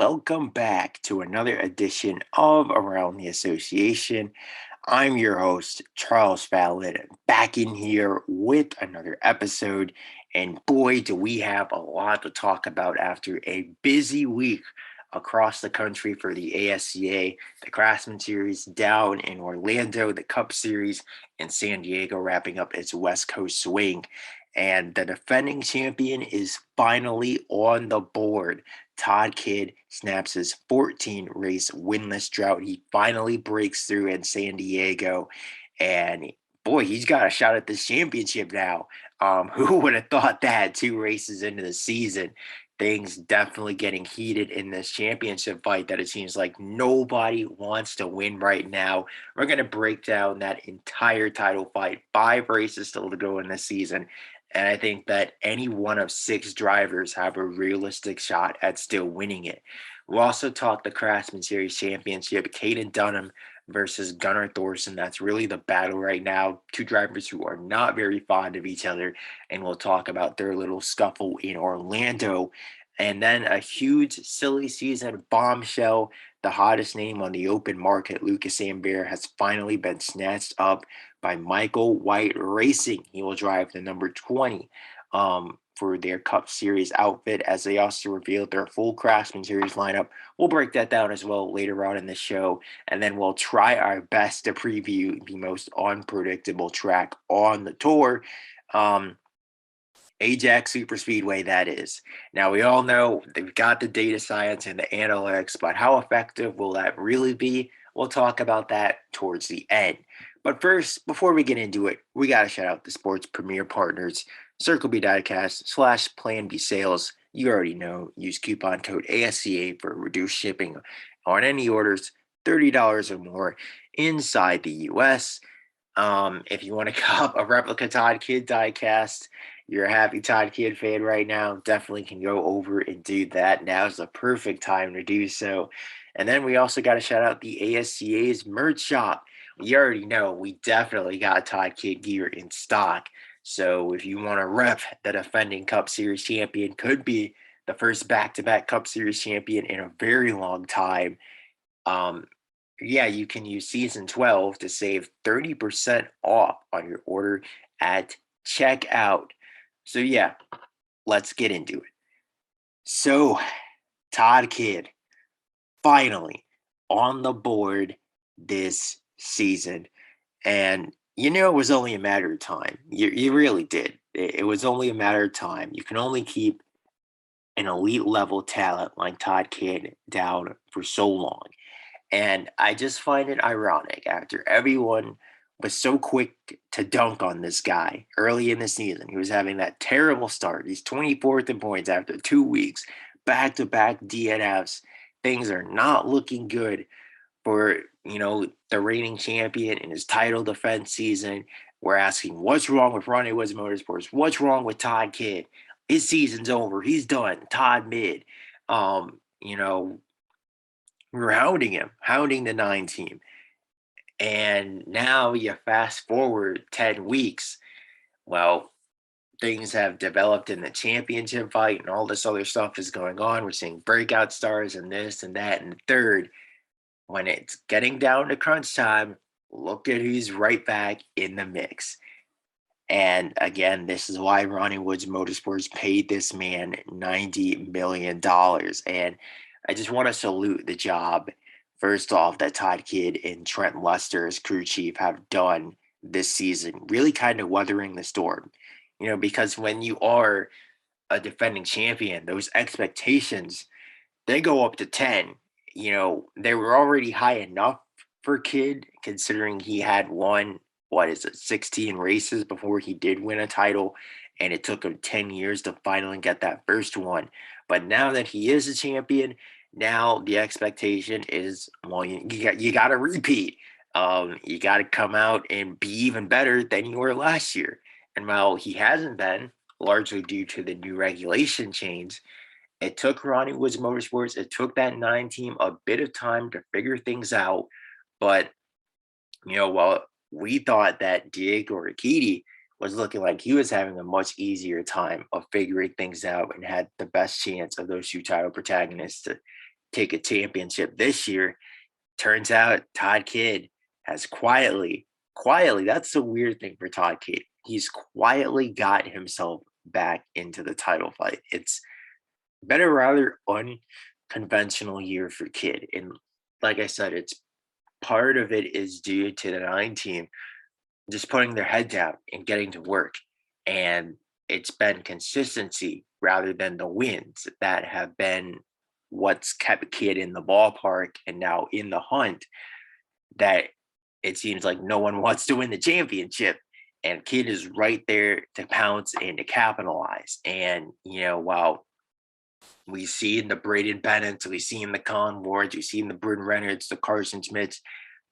welcome back to another edition of Around the Association. I'm your host, Charles Fallon, back in here with another episode. And boy, do we have a lot to talk about after a busy week across the country for the ASCA, the Craftsman Series down in Orlando, the Cup Series in San Diego wrapping up its West Coast swing. And the defending champion is finally on the board. Todd Kidd snaps his 14 race winless drought. He finally breaks through in San Diego. And boy, he's got a shot at this championship now. Who would have thought that 2 races into the season? Things definitely getting heated in this championship fight that it seems like nobody wants to win right now. We're going to break down that entire title fight. 5 races still to go in this season. And I think that any one of 6 drivers have a realistic shot at still winning it. We'll also talk the Craftsman Series Championship, Caden Dunham versus Gunnar Thorson. That's really the battle right now. 2 drivers who are not very fond of each other. And we'll talk about their little scuffle in Orlando. And then a huge silly season bombshell. The hottest name on the open market, Lucas Sambér, has finally been snatched up by Michael White Racing. He will drive the number 20 for their Cup Series outfit as they also revealed their full Craftsman Series lineup. We'll break that down as well later on in the show, and then we'll try our best to preview the most unpredictable track on the tour. Ajax Superspeedway, that is. Now, we all know they've got the data science and the analytics, but how effective will that really be? We'll talk about that towards the end. But first, before we get into it, we got to shout out the sports premier partners, Circle B Diecast / Plan B Sales. You already know, use coupon code ASCA for reduced shipping on any orders $30 or more inside the U.S. If you want to cop a replica Todd Kidd diecast, you're a happy Todd Kidd fan right now, definitely can go over and do that. Now's the perfect time to do so. And then we also got to shout out the ASCA's merch shop. You already know we definitely got Todd Kidd gear in stock. So if you want to rep the defending Cup Series champion, could be the first back-to-back Cup Series champion in a very long time. Yeah, you can use season 12 to save 30% off on your order at checkout. So yeah, let's get into it. So Todd Kidd finally on the board this season. And you know it was only a matter of time. You really did. It was only a matter of time. You can only keep an elite level talent like Todd Kidd down for so long. And I just find it ironic after everyone was so quick to dunk on this guy early in the season. He was having that terrible start. He's 24th in points after 2 weeks, back-to-back DNFs. Things are not looking good for, the reigning champion in his title defense season. We're asking, what's wrong with Ronnie Woods Motorsports? What's wrong with Todd Kidd? His season's over. He's done. Todd mid. Um, you know, we're hounding the 9 team. And now you fast forward 10 weeks. Well, things have developed in the championship fight and all this other stuff is going on. We're seeing breakout stars and this and that and the third. When it's getting down to crunch time, look at who's right back in the mix. And again, this is why Ronnie Woods Motorsports paid this man $90 million. And I just want to salute the job, first off, that Todd Kidd and Trent Lester as crew chief have done this season, really kind of weathering the storm. Because when you are a defending champion, those expectations, they go up to 10. They were already high enough for Kidd, considering he had won, 16 races before he did win a title, and it took him 10 years to finally get that first one. But now that he is a champion, now the expectation is, well, you got to repeat. You got to come out and be even better than you were last year. And while he hasn't been, largely due to the new regulation change, it took Ronnie Woods Motorsports, it took that 9 team a bit of time to figure things out. But, while we thought that Diego Ricciuti was looking like he was having a much easier time of figuring things out and had the best chance of those 2 title protagonists to take a championship this year. Turns out Todd Kidd has quietly, that's the weird thing for Todd Kidd. He's quietly got himself back into the title fight. It's been a rather unconventional year for Kidd. And like I said, it's part of it is due to the 9 team just putting their head down and getting to work. And it's been consistency rather than the wins that have been what's kept Kidd in the ballpark and now in the hunt, that it seems like no one wants to win the championship. And Kidd is right there to pounce and to capitalize. And, while we've seen the Braden Bennett's, we've seen the Colin Wards, we've seen the Bryn Reynolds, the Carson Schmitz,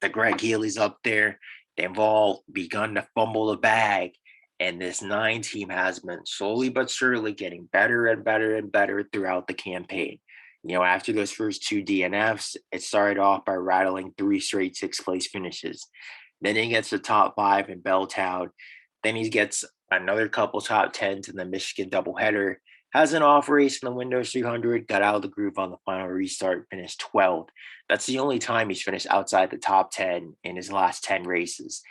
the Greg Healy's up there. They've all begun to fumble the bag. And this 9 team has been slowly but surely getting better and better and better throughout the campaign. After those first 2 DNFs, it started off by rattling 3 straight 6th-place finishes. Then he gets the top 5 in Belltown. Then he gets another couple top 10s in the Michigan doubleheader. Has an off race in the Windows 300, got out of the groove on the final restart, finished 12th. That's the only time he's finished outside the top 10 in his last 10 races.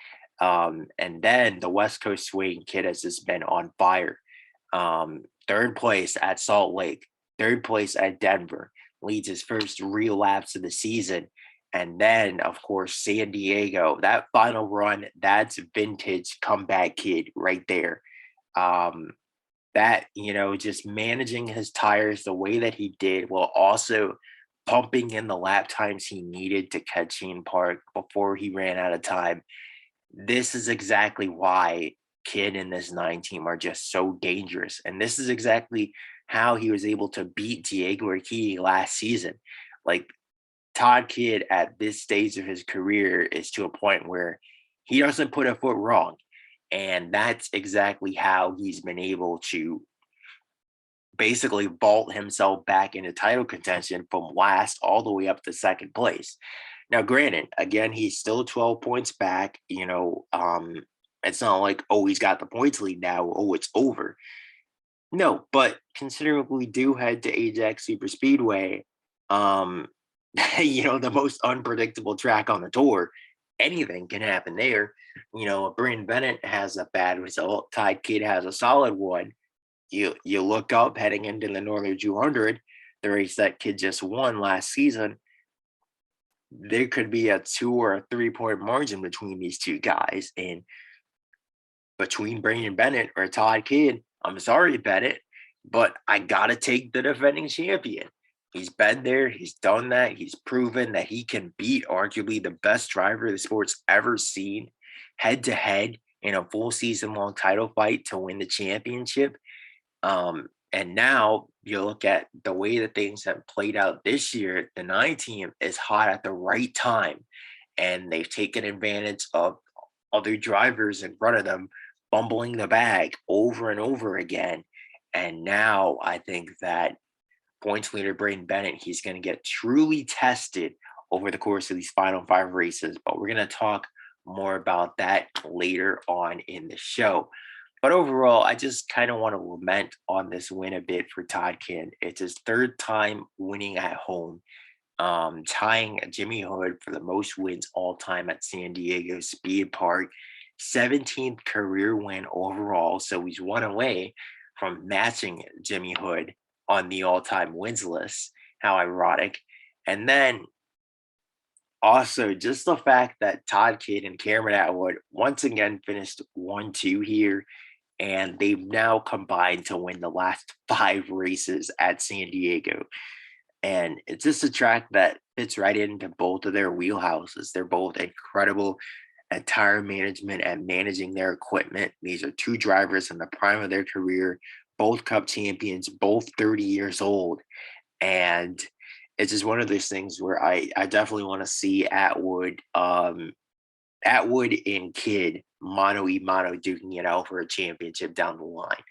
And then the West Coast swing, Kidd has just been on fire. 3rd place at Salt Lake, 3rd place at Denver, leads his first real laps of the season. And then, of course, San Diego, that final run, that's vintage comeback Kidd right there. That, just managing his tires the way that he did, while also pumping in the lap times he needed to catch Shane Park before he ran out of time. This is exactly why Kidd and this 9 team are just so dangerous. And this is exactly how he was able to beat Diego Urquidy last season. Like, Todd Kidd at this stage of his career is to a point where he doesn't put a foot wrong. And that's exactly how he's been able to basically vault himself back into title contention from last all the way up to 2nd place. Now, granted, again, he's still 12 points back. It's not like, oh, he's got the points lead now. Oh, it's over. No, but considering we do head to Ajax Superspeedway, the most unpredictable track on the tour, anything can happen there. Bryn Bennett has a bad result. Todd Kidd has a solid one. You look up heading into the Northern 200, the race that Kidd just won last season. There could be a 2 or a 3-point margin between these 2 guys, and between Brandon Bennett or Todd Kidd. I'm sorry, Bennett, but I gotta take the defending champion. He's been there. He's done that. He's proven that he can beat arguably the best driver the sport's ever seen head to head in a full season long title fight to win the championship. And now you look at the way that things have played out this year, the 9 team is hot at the right time, and they've taken advantage of other drivers in front of them fumbling the bag over and over again. And now I think that points leader Braden Bennett, he's going to get truly tested over the course of these final 5 races. But we're going to talk more about that later on in the show. But overall, I just kind of want to lament on this win a bit for Todd Kidd. It's his 3rd time winning at home, tying Jimmy Hood for the most wins all time at San Diego Speed Park. 17th career win overall, so he's 1 away from matching Jimmy Hood on the all-time wins list. How ironic. And then also just the fact that Todd Kidd and Cameron Atwood once again finished 1-2 here, and they've now combined to win the last 5 races at San Diego. And it's just a track that fits right into both of their wheelhouses. They're both incredible at tire management and managing their equipment. These are 2 drivers in the prime of their career, both Cup champions, both 30 years old. And it's just one of those things where I definitely want to see Atwood and Kidd mano y mano duking it out for a championship down the line.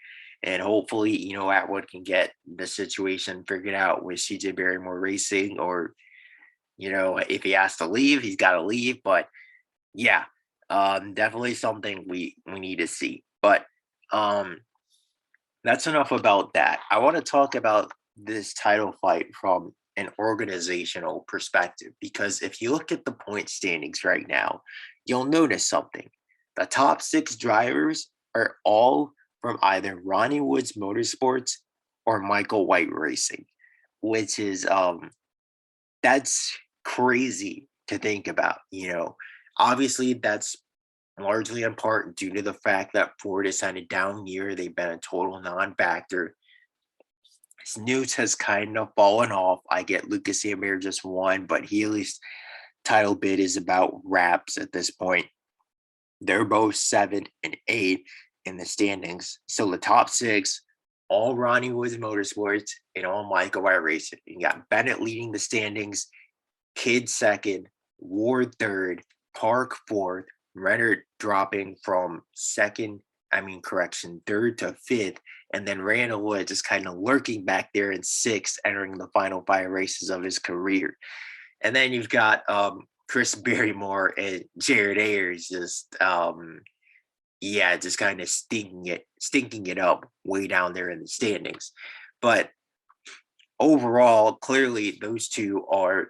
And hopefully, Atwood can get the situation figured out with CJ Barrymore Racing, or, if he has to leave, he's got to leave. But yeah, definitely something we need to see. But that's enough about that. I want to talk about this title fight from an organizational perspective, because if you look at the point standings right now, you'll notice something. The top 6 drivers are all from either Ronnie Woods Motorsports or Michael White Racing, which is that's crazy to think about. Obviously that's largely in part due to the fact that Ford has had a down year. They've been a total non-factor. Snoots has kind of fallen off. I get Lucas Sambér just won, but he at least title bid is about wraps at this point. They're both 7 and 8 in the standings. So the top 6, all Ronnie Woods Motorsports and all Michael White Racing. You got Bennett leading the standings, Kidd second, Ward third, Park fourth, Renner dropping from third to fifth, and then Randall Wood just kind of lurking back there in sixth, entering the final 5 races of his career. And then you've got Chris Barrymore and Jared Ayers just kind of stinking it up way down there in the standings. But overall, clearly those two are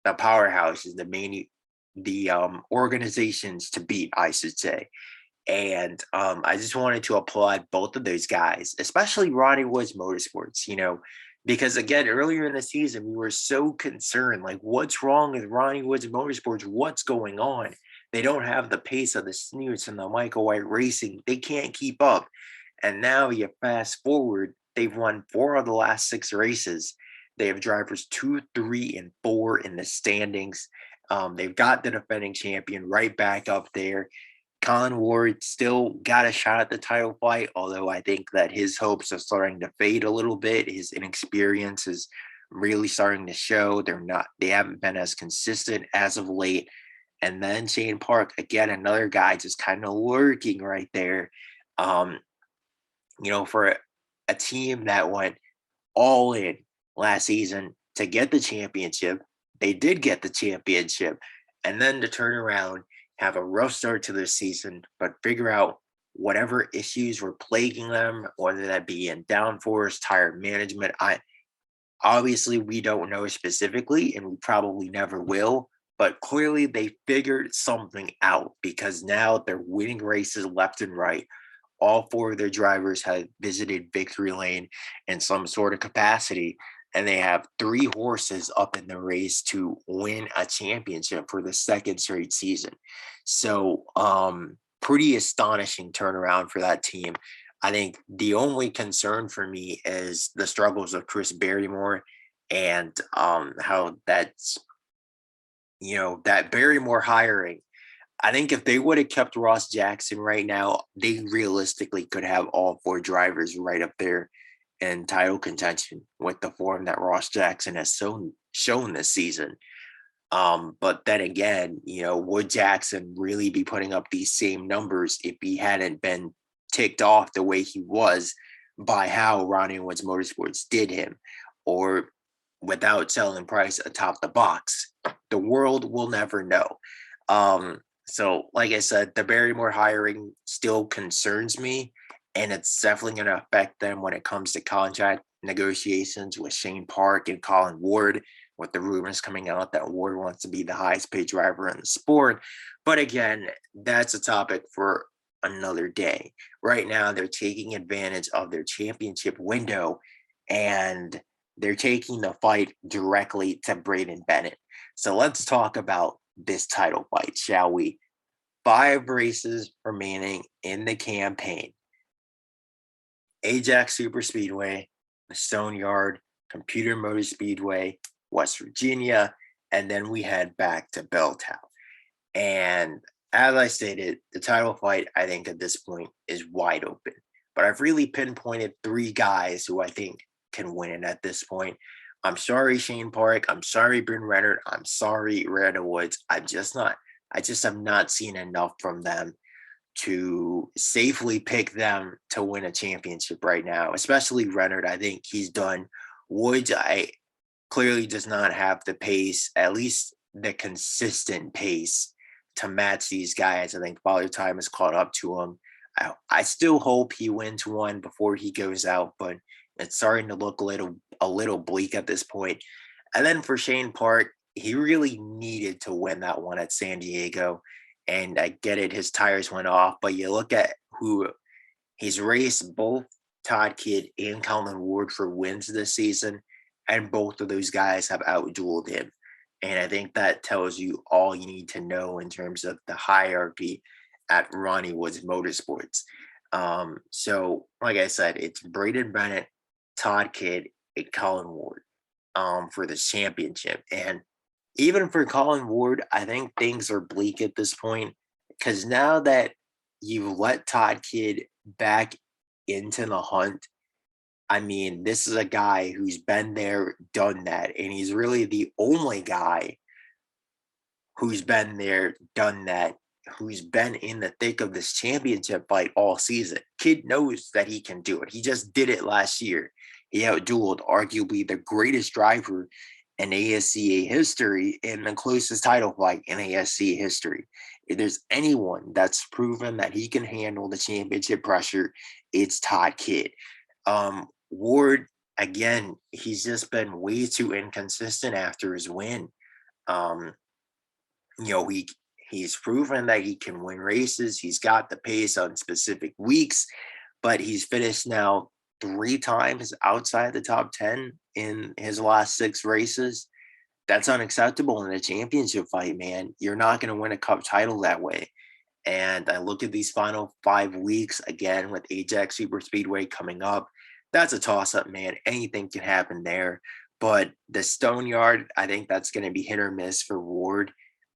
the powerhouses, the organizations to beat, I should say. And I just wanted to applaud both of those guys, especially Ronnie Woods Motorsports, because again, earlier in the season, we were so concerned, like, what's wrong with Ronnie Woods Motorsports? What's going on? They don't have the pace of the Snoots and the Michael White Racing. They can't keep up. And now you fast forward, they've won 4 of the last 6 races. They have drivers 2, 3, and 4 in the standings. They've got the defending champion right back up there. Colin Ward still got a shot at the title fight, although I think that his hopes are starting to fade a little bit. His inexperience is really starting to show. They haven't been as consistent as of late. And then Shane Park, again, another guy just kind of lurking right there. For a team that went all in last season to get the championship, they did get the championship, and then to turn around, have a rough start to the season, but figure out whatever issues were plaguing them, whether that be in downforce, tire management. Obviously we don't know specifically, and we probably never will, but clearly they figured something out, because now they're winning races left and right. All 4 of their drivers have visited victory lane in some sort of capacity, and they have 3 horses up in the race to win a championship for the 2nd straight season. So pretty astonishing turnaround for that team. I think the only concern for me is the struggles of Chris Barrymore, and how that's, that Barrymore hiring. I think if they would have kept Ross Jackson right now, they realistically could have all 4 drivers right up there in title contention with the form that Ross Jackson has shown this season. But then again, would Jackson really be putting up these same numbers if he hadn't been ticked off the way he was by how Ronnie Woods Motorsports did him, or without selling price atop the box? The world will never know. So like I said, the Barrymore hiring still concerns me, and it's definitely going to affect them when it comes to contract negotiations with Shane Park and Colin Ward, with the rumors coming out that Ward wants to be the highest paid driver in the sport. But again, that's a topic for another day. Right now, they're taking advantage of their championship window, and they're taking the fight directly to Braden Bennett. So let's talk about this title fight, shall we? 5 races remaining in the campaign. Ajax Superspeedway, the Stone Yard, Computer Motor Speedway, West Virginia, and then we head back to Belltown. And as I stated, the title fight, I think at this point, is wide open. But I've really pinpointed 3 guys who I think can win it at this point. I'm sorry, Shane Park. I'm sorry, Bryn Renner. I'm sorry, Randall Woods. I just have not seen enough from them to safely pick them to win a championship right now, especially Renner. I think he's done. Woods, I clearly does not have the pace, at least the consistent pace, to match these guys. I think Father Time has caught up to him. I still hope he wins one before he goes out, but it's starting to look a little bleak at this point. And then for Shane Park, he really needed to win that one at San Diego. And I get it, his tires went off, but you look at who he's raced both Todd Kidd and Colin Ward for wins this season, and both of those guys have outdueled him. And I think that tells you all you need to know in terms of the hierarchy at Ronnie Woods Motorsports. So, like I said, it's Braden Bennett, Todd Kidd, and Colin Ward for the championship. And even for Colin Ward, I think things are bleak at this point because now that you've let Todd Kidd back into the hunt, I mean, this is a guy who's been there, done that, and he's really the only guy who's been there, done that, who's been in the thick of this championship fight all season. Kid knows that he can do it. He just did it last year. He outdueled arguably the greatest driver in ASCA history in the closest title fight in ASCA history. If there's anyone that's proven that he can handle the championship pressure, it's Todd Kidd. Ward, again, he's just been way too inconsistent after his win. Um, he's proven that he can win races. He's got the pace on specific weeks, but he's finished now 3 times outside the top 10 in his last 6 races. That's unacceptable in a championship fight, man. You're not going to win a cup title that way. And I look at these final 5 weeks again with Ajax Superspeedway coming up. That's a toss-up, man. Anything can happen there. But the Stoneyard, I think that's going to be hit or miss for Ward.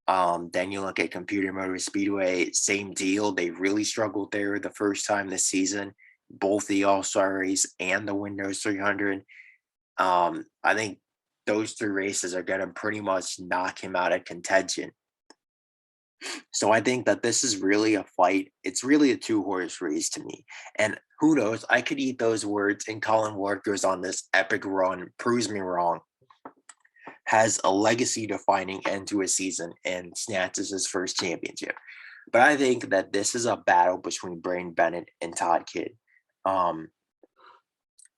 Then you look at Computer Motor Speedway, same deal. They really struggled there the first time this season, both the All-Star race and the Windows 300. I think those 3 races are going to pretty much knock him out of contention. So I think that this is really a fight. It's really a 2-horse race to me. And who knows? I could eat those words and Colin Ward goes on this epic run, proves me wrong, has a legacy-defining end to his season, and snatches his first championship. But I think that this is a battle between Braden Bennett and Todd Kidd.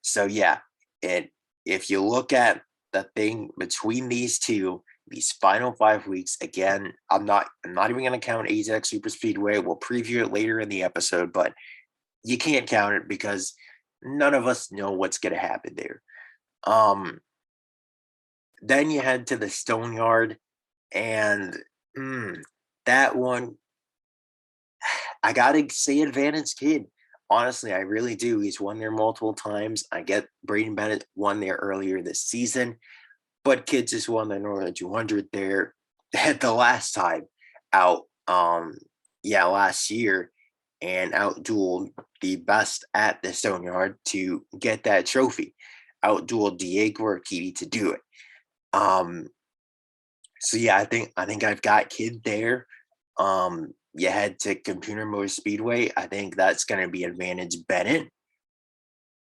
So yeah, if you look at the thing between these two, these final 5 weeks, again, I'm not even going to count Ajax Superspeedway. We'll preview it later in the episode, but you can't count it because none of us know what's going to happen there. Then you head to the Stoneyard, and that one, I gotta say Advantage Kid. Honestly, I really do. He's won there multiple times. I get Braden Bennett won there earlier this season, but Kid just won the Northern 200 there the last time out. Last year, and outdueled the best at the Stoneyard to get that trophy. Outdueled Diego Urquidy to do it. So yeah, I think I've got Kid there. You head to Computer Motor Speedway. I think that's going to be Advantage Bennett.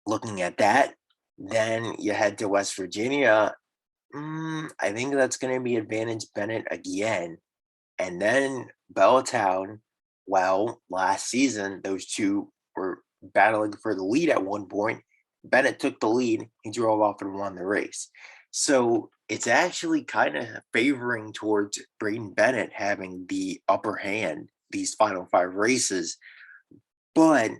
Looking at that, then you head to West Virginia. I think that's going to be Advantage Bennett again. And then Belltown, well, last season, those two were battling for the lead at one point. Bennett took the lead. He drove off and won the race. So it's actually kind of favoring towards Braden Bennett having the upper hand these final 5 races. But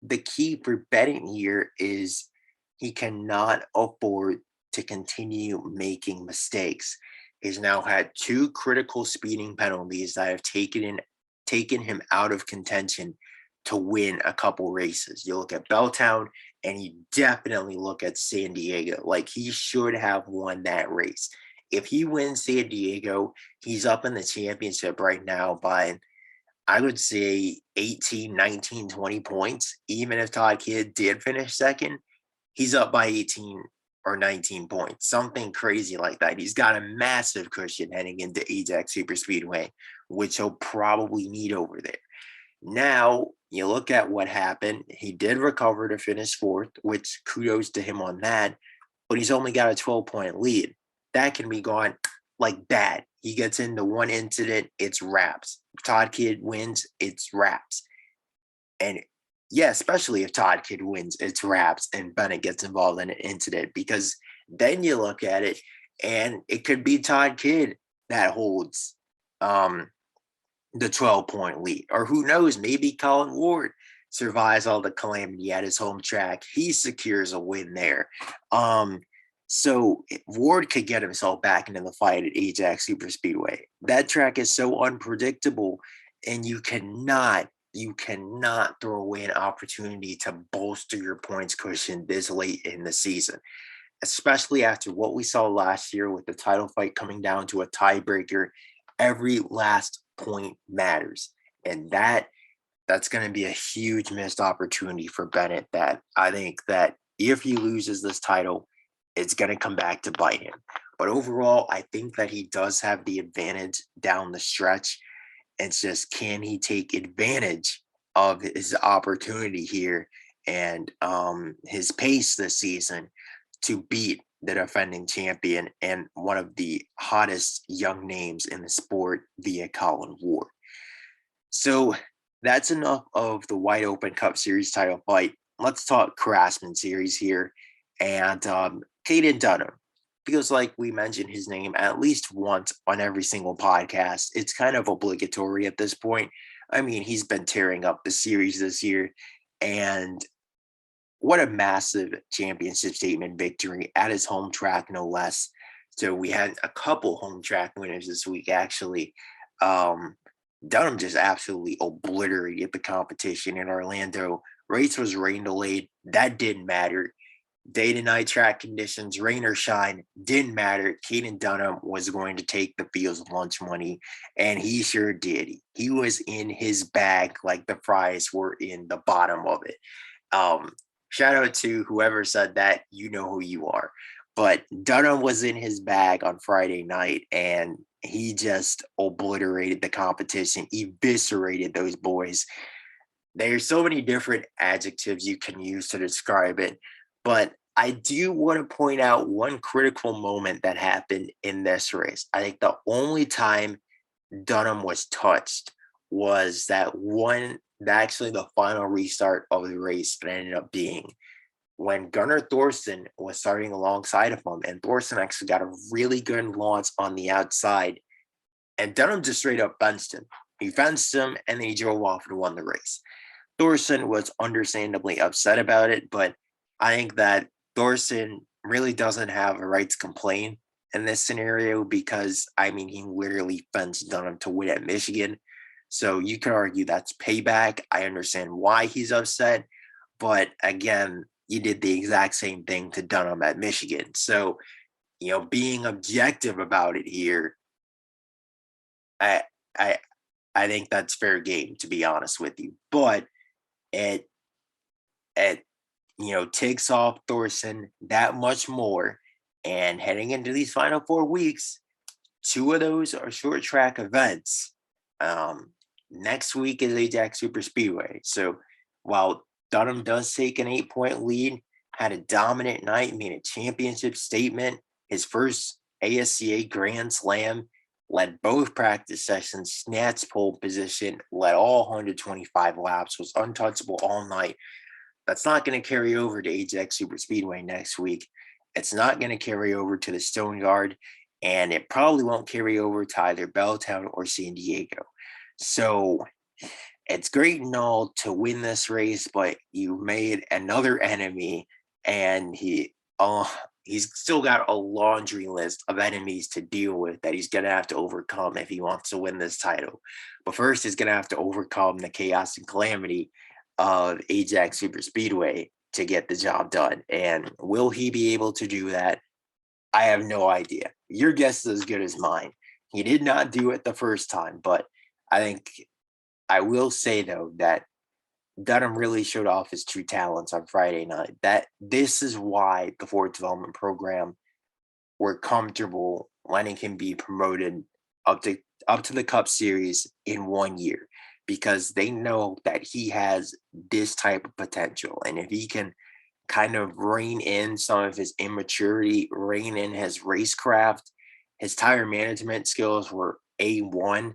the key for Bennett here is he cannot afford to continue making mistakes. He's now had 2 critical speeding penalties that have taken him out of contention to win a couple races. You look at Belltown and you definitely look at San Diego. Like, he should have won that race. If he wins San Diego, he's up in the championship right now by, I would say, 18, 19, 20 points. Even if Todd Kidd did finish second, he's up by 18 or 19 points, something crazy like that. He's got a massive cushion heading into Ajax Superspeedway, which he'll probably need over there. Now, you look at what happened. He did recover to finish 4th, which kudos to him on that, but he's only got a 12-point lead. That can be gone like that. He gets into one incident, it's wraps. Todd Kidd wins, it's wraps. And yeah, especially if Todd Kidd wins, it's wraps and Bennett gets involved in an incident, because then you look at it And it could be Todd Kidd that holds the 12-point lead. Or who knows, maybe Colin Ward survives all the calamity at his home track. He secures a win there. So Ward could get himself back into the fight at Ajax Superspeedway. That track is so unpredictable, and you cannot throw away an opportunity to bolster your points cushion this late in the season, especially after what we saw last year with the title fight coming down to a tiebreaker. Every last point matters. And that's going to be a huge missed opportunity for Bennett, that I think that if he loses this title, it's going to come back to bite him. But overall, I think that he does have the advantage down the stretch. It's just, can he take advantage of his opportunity here and his pace this season to beat the defending champion and one of the hottest young names in the sport via Colin Ward. So that's enough of the Wide Open Cup Series title fight. Let's talk Craftsman Series here. And Caden Dunham, feels like we mention his name at least once on every single podcast. It's kind of obligatory at this point. I mean, he's been tearing up the series this year. And what a massive championship statement victory at his home track, no less. So we had a couple home track winners this week, actually. Dunham just absolutely obliterated the competition in Orlando. Race was rain delayed. That didn't matter. Day to night track conditions, rain or shine, didn't matter. Caden Dunham was going to take the field's lunch money, and he sure did. He was in his bag like the fries were in the bottom of it. Shout out to whoever said that. You know who you are. But Dunham was in his bag on Friday night, and he just obliterated the competition, eviscerated those boys. There's so many different adjectives you can use to describe it, but I do want to point out one critical moment that happened in this race. I think the only time Dunham was touched was actually the final restart of the race that ended up being when Gunnar Thorson was starting alongside of him, and Thorson actually got a really good launch on the outside, and Dunham just straight up fenced him. He fenced him, and then he drove off and won the race. Thorson was understandably upset about it, but I think that Thorson really doesn't have a right to complain in this scenario because, I mean, he literally fenced Dunham to win at Michigan. So you could argue that's payback. I understand why he's upset, but again, you did the exact same thing to Dunham at Michigan. So, being objective about it here, I think that's fair game, to be honest with you. But it takes off Thorson that much more. And heading into these final 4 weeks, 2 of those are short track events. Next week is Ajax Superspeedway. So while Dunham does take an 8-point lead, had a dominant night, made a championship statement, his first ASCA Grand Slam, led both practice sessions, snatched pole position, led all 125 laps, was untouchable all night. That's not going to carry over to Ajax Superspeedway next week. It's not going to carry over to the Stone Yard, and it probably won't carry over to either Belltown or San Diego. So it's great and all to win this race, but you made another enemy, and he's still got a laundry list of enemies to deal with that he's going to have to overcome if he wants to win this title. But first, he's going to have to overcome the chaos and calamity of Ajax Superspeedway to get the job done. And will he be able to do that? I have no idea. Your guess is as good as mine. He did not do it the first time, but I think I will say, though, that Dunham really showed off his true talents on Friday night. That this is why the Ford Development Program were comfortable letting him be promoted up to the Cup Series in 1 year, because they know that he has this type of potential. And if he can kind of rein in some of his immaturity, rein in his racecraft, his tire management skills were A1.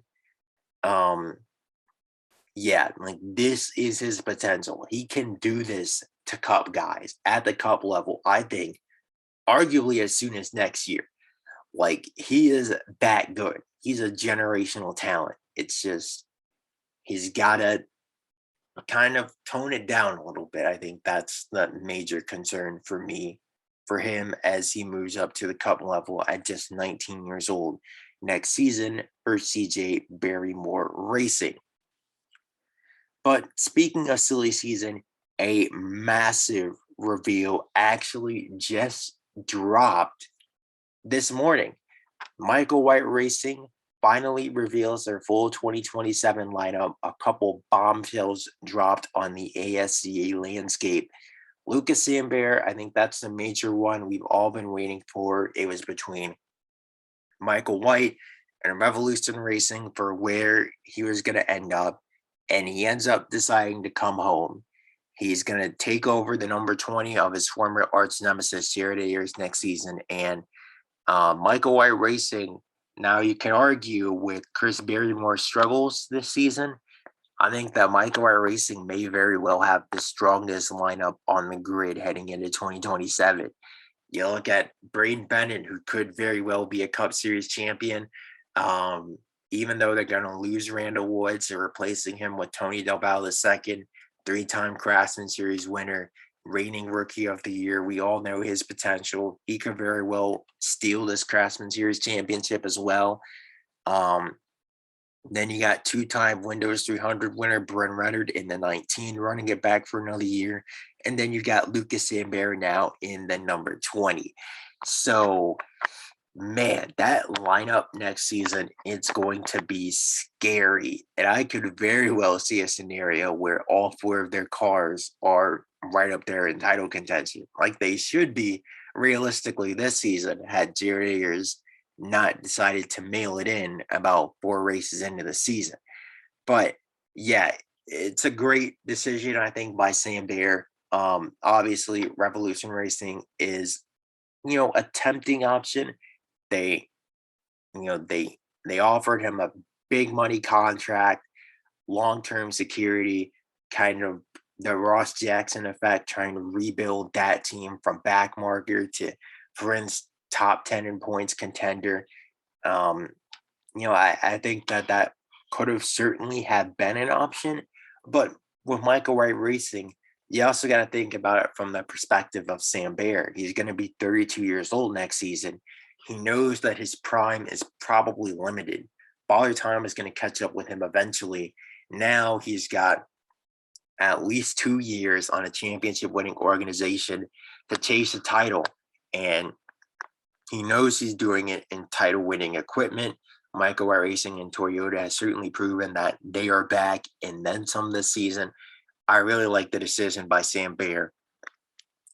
This is his potential. He can do this to Cup guys at the Cup level, I think, arguably as soon as next year. Like, he is that good. He's a generational talent. It's just he's gotta kind of tone it down a little bit. I think that's the major concern for me for him as he moves up to the cup level at just 19 years old next season for CJ Barrymore Racing. But speaking of silly season, a massive reveal actually just dropped this morning. Michael White Racing finally reveals their full 2027 lineup. A couple bombshells dropped on the ASCA landscape. Lucas Sambér, I think that's the major one we've all been waiting for. It was between Michael White and Revolution Racing for where he was going to end up. And he ends up deciding to come home. He's going to take over the number 20 of his former arch nemesis, Jared Ayers, next season. And Michael White Racing, now you can argue with Chris Barrymore's struggles this season. I think that Michael White Racing may very well have the strongest lineup on the grid heading into 2027. You look at Braden Bennett, who could very well be a Cup Series champion. Even though they're going to lose Randall Woods, they're replacing him with Tony Del Valle II, three-time Craftsman Series winner, reigning Rookie of the Year. We all know his potential. He could very well steal this Craftsman Series championship as well. Then you got two-time Windows 300 winner Brent Renard in the 19, running it back for another year. And then you got Lucas Sambér now in the number 20. So, man, that lineup next season, it's going to be scary. And I could very well see a scenario where all four of their cars are right up there in title contention, like they should be realistically this season, had Jared Ayers not decided to mail it in about 4 races into the season. But yeah, it's a great decision, I think, by Sambér. Obviously, Revolution Racing is, a tempting option. They offered him a big money contract, long-term security, kind of the Ross Jackson effect, trying to rebuild that team from back marker to, for instance, top 10 in points contender. I think that could have certainly have been an option, but with Michael White Racing, you also got to think about it from the perspective of Sambér. He's going to be 32 years old next season. He knows that his prime is probably limited. Father Time is going to catch up with him eventually. Now he's got at least 2 years on a championship winning organization to chase a title. And he knows he's doing it in title winning equipment. Michael White Racing and Toyota has certainly proven that they are back and then some this season. I really like the decision by Sambér,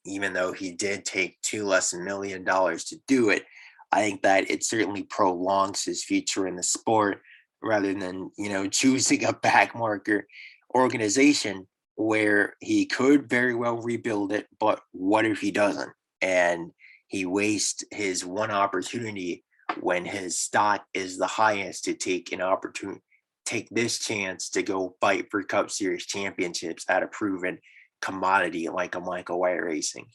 even though he did take $2 less million to do it. I think that it certainly prolongs his future in the sport rather than, choosing a back marker organization where he could very well rebuild it, but what if he doesn't? And he wastes his one opportunity when his stock is the highest to take this chance to go fight for Cup Series championships at a proven commodity like a Michael White Racing.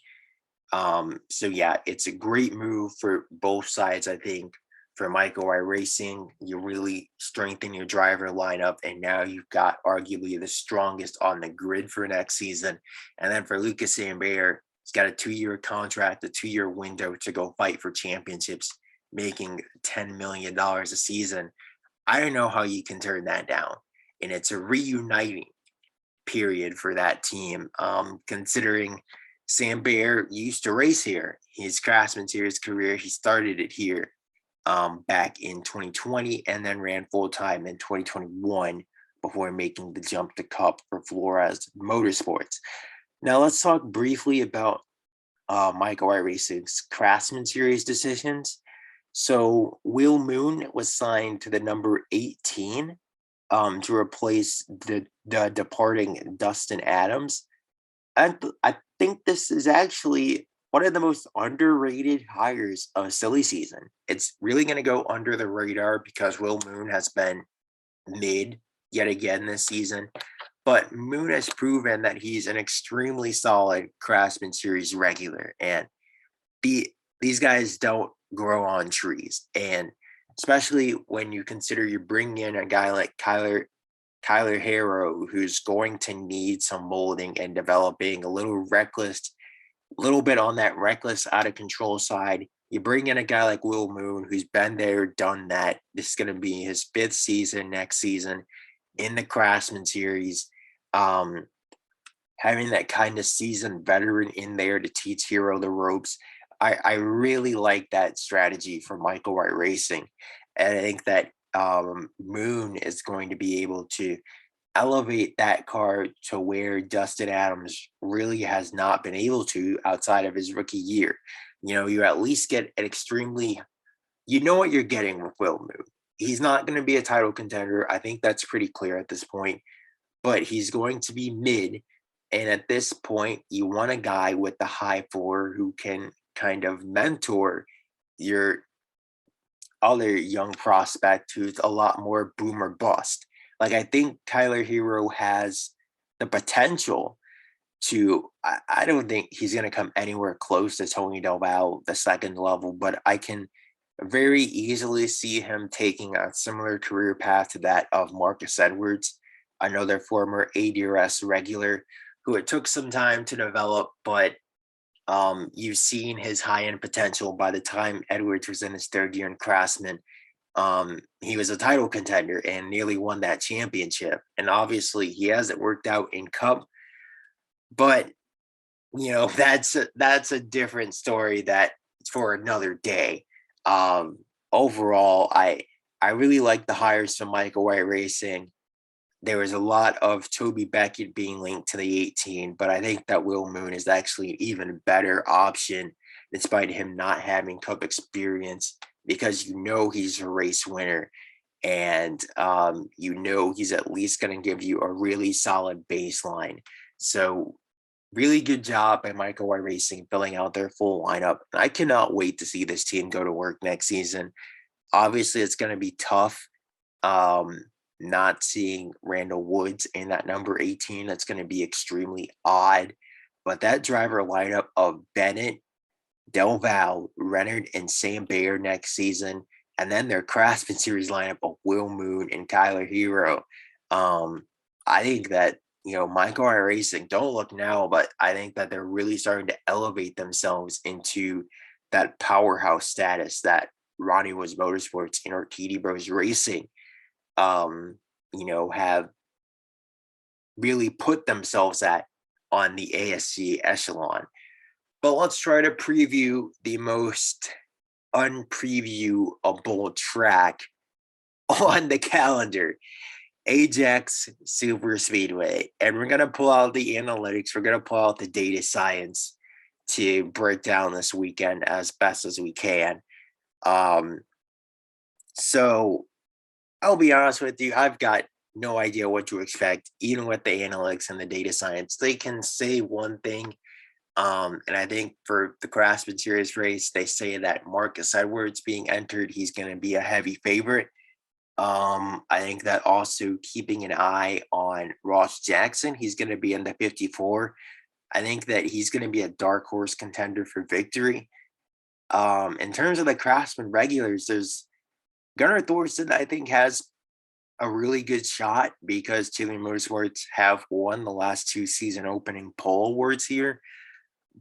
So yeah, it's a great move for both sides. I think for Michael White Racing, you really strengthen your driver lineup, and now you've got arguably the strongest on the grid for next season. And then for Lucas Sambér, he's got a 2-year contract, a 2-year window to go fight for championships, making $10 million a season. I don't know how you can turn that down. And it's a reuniting period for that team, considering Sambér used to race here. His Craftsman Series career, he started it here back in 2020 and then ran full-time in 2021 before making the jump to Cup for Flores Motorsports. Now let's talk briefly about Michael White Racing's Craftsman Series decisions. So Will Moon was signed to the number 18 to replace the departing Dustin Adams. I think this is actually one of the most underrated hires of a silly season. It's really going to go under the radar because Will Moon has been mid yet again this season. But Moon has proven that he's an extremely solid Craftsman Series regular. And these guys don't grow on trees. And especially when you consider you're bringing in a guy like Kyler Harrow, who's going to need some molding and developing, a little reckless, a little bit on that reckless, out of control side. You bring in a guy like Will Moon, who's been there, done that. This is going to be his fifth season next season in the Craftsman Series. Um, Having that kind of seasoned veteran in there to teach Hero the ropes. I really like that strategy for Michael White Racing. And I think that Moon is going to be able to elevate that car to where Dustin Adams really has not been able to outside of his rookie year. You know, you at least get an extremely, you know what you're getting with Will Moon. He's not going to be a title contender. I think that's pretty clear at this point, but he's going to be mid. And at this point, you want a guy with the high floor who can kind of mentor your other young prospect who's a lot more boom or bust. Like, I think Kyler Hero has the potential to, I don't think he's going to come anywhere close to Tony Del Valle, the second level, but I can very easily see him taking a similar career path to that of Marcus Edwards, another former ADRS regular who it took some time to develop, but you've seen his high end potential by the time Edwards was in his third year in Craftsman. He was a title contender and nearly won that championship. And obviously, he hasn't worked out in Cup, but you know that's a different story that for another day. Overall, I really like the hires from Michael White Racing. There was a lot of Toby Beckett being linked to the 18, but I think that Will Moon is actually an even better option despite him not having Cup experience because you know he's a race winner and you know he's at least going to give you a really solid baseline. So really good job by Michael White Racing filling out their full lineup. And I cannot wait to see this team go to work next season. Obviously, it's going to be tough. Not seeing Randall Woods in that number 18, that's going to be extremely odd. But that driver lineup of Bennett, Del Valle, Renard, and Sambér next season, and then their Craftsman Series lineup of Will Moon and Kyler Hero. I think that, you know, Michael White Racing, don't look now, but I think that they're really starting to elevate themselves into that powerhouse status that Ronnie Woods Motorsports and Arkady Bros Racing you know, have really put themselves at on the ASC echelon. But let's try to preview the most unpreviewable track on the calendar, Ajax Superspeedway. And we're going to pull out the analytics, we're going to pull out the data science to break down this weekend as best as we can. So I'll be honest with you, I've got no idea what to expect, even with the analytics and the data science. They can say one thing. And I think for the Craftsman Series race, they say that Marcus Edwards being entered, he's going to be a heavy favorite. I think that also keeping an eye on Ross Jackson, he's going to be in the 54. I think that he's going to be a dark horse contender for victory. In terms of the Craftsman regulars, there's Gunnar Thorson, I think, has a really good shot because Chile Motorsports have won the last two season opening pole awards here.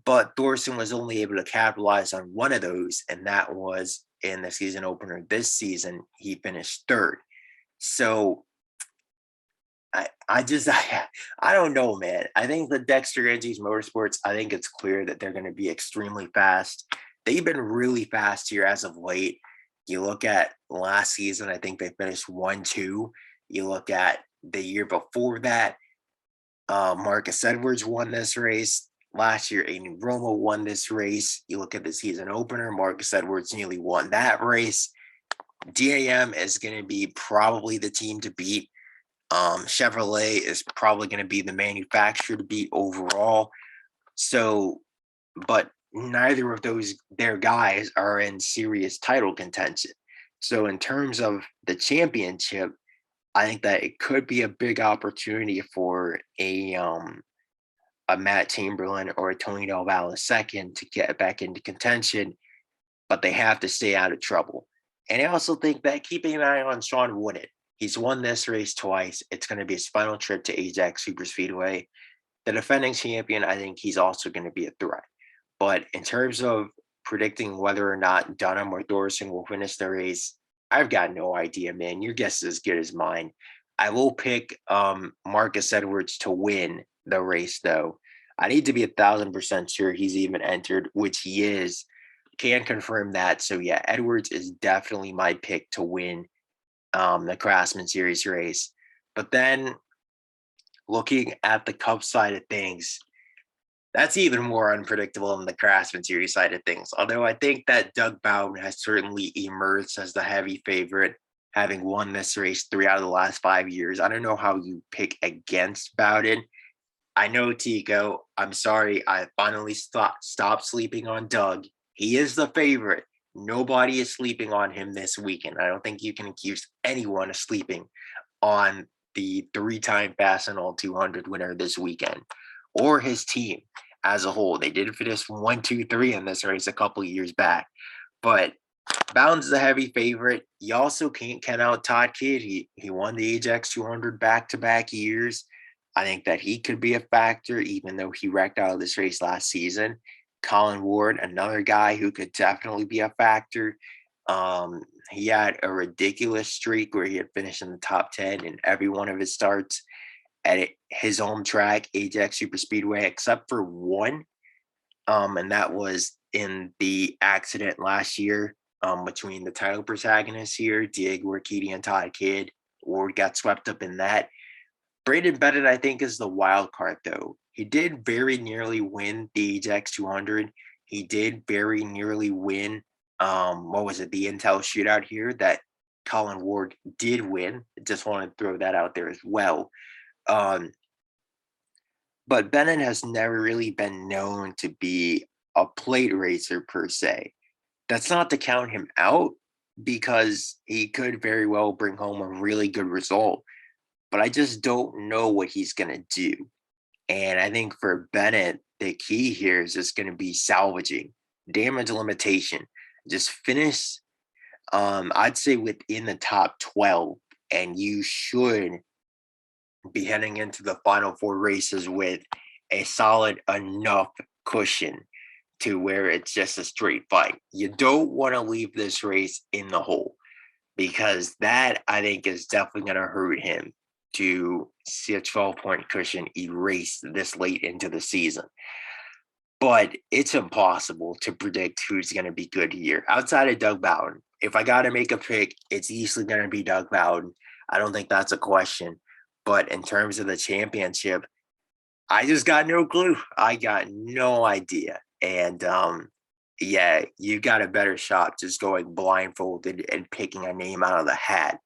But Thorson was only able to capitalize on one of those, and that was in the season opener this season. He finished third. So I don't know, man. I think the Dexter Angie's Motorsports, I think it's clear that they're going to be extremely fast. They've been really fast here as of late. You look at last season, I think they finished 1-2. You look at the year before that, Marcus Edwards won this race. Last year, Aiden Romo won this race. You look at the season opener, Marcus Edwards nearly won that race. DAM is going to be probably the team to beat. Chevrolet is probably going to be the manufacturer to beat overall. So, but neither of their guys are in serious title contention. So in terms of the championship, I think that it could be a big opportunity for a Matt Chamberlain or a Tony Del Valle II to get back into contention. but they have to stay out of trouble. And I also think that keeping an eye on Sean Wooden. He's won this race twice. It's going to be his final trip to Ajax Superspeedway. The defending champion, I think he's also going to be a threat. But in terms of predicting whether or not Dunham or Thorson will finish the race, I've got no idea, man. Your guess is as good as mine. I will pick Marcus Edwards to win the race, though. I need to be 1,000% sure he's even entered, which he is. Can confirm that. So yeah, Edwards is definitely my pick to win the Craftsman Series race. But then looking at the Cup side of things, that's even more unpredictable than the Craftsman Series side of things. Although I think that Doug Bowden has certainly emerged as the heavy favorite, having won this race 3 out of the last 5 years. I don't know how you pick against Bowden. I know, Tico, I'm sorry. I finally stopped sleeping on Doug. He is the favorite. Nobody is sleeping on him this weekend. I don't think you can accuse anyone of sleeping on the 3-time Fastenal 200 winner this weekend or his team as a whole. They did finish 1, 2, 3 in this race a couple of years back. But Bowden's the heavy favorite. You also can't count out Todd Kidd. He won the Ajax 200 back-to-back years. I think that he could be a factor, even though he wrecked out of this race last season. Colin Ward, another guy who could definitely be a factor. He had a ridiculous streak where he had finished in the top 10 in every one of his starts at his home track, Ajax Superspeedway, except for one. And that was in the accident last year between the title protagonists here, Diego Urquidy and Todd Kidd. Ward got swept up in that. Braden Bennett, I think, is the wild card, though. He did very nearly win the Ajax 200. He did very nearly win, the Intel shootout here that Colin Ward did win. Just want to throw that out there as well. But Bennett has never really been known to be a plate racer per se. That's not to count him out because he could very well bring home a really good result. But I just don't know what he's going to do. And I think for Bennett, the key here is just going to be salvaging, damage limitation. Just finish, I'd say, within the top 12, and you should be heading into the final 4 races with a solid enough cushion to where it's just a straight fight. You don't want to leave this race in the hole because that, I think, is definitely going to hurt him to see a 12-point cushion erased this late into the season. But it's impossible to predict who's going to be good here. Outside of Doug Bowden, if I got to make a pick, it's easily going to be Doug Bowden. I don't think that's a question. But in terms of the championship, I just got no clue. I got no idea. And yeah, you got a better shot just going blindfolded and picking a name out of the hat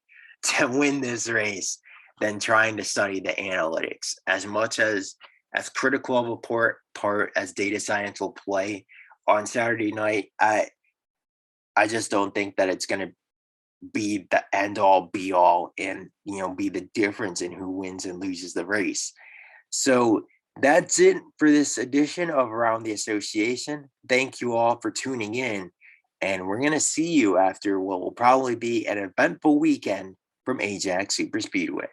to win this race than trying to study the analytics. As much as critical of a part as data science will play on Saturday night, I just don't think that it's going to be the end all be all and, be the difference in who wins and loses the race. So that's it for this edition of Around the Association. Thank you all for tuning in. And we're going to see you after what will probably be an eventful weekend from Ajax Superspeedway.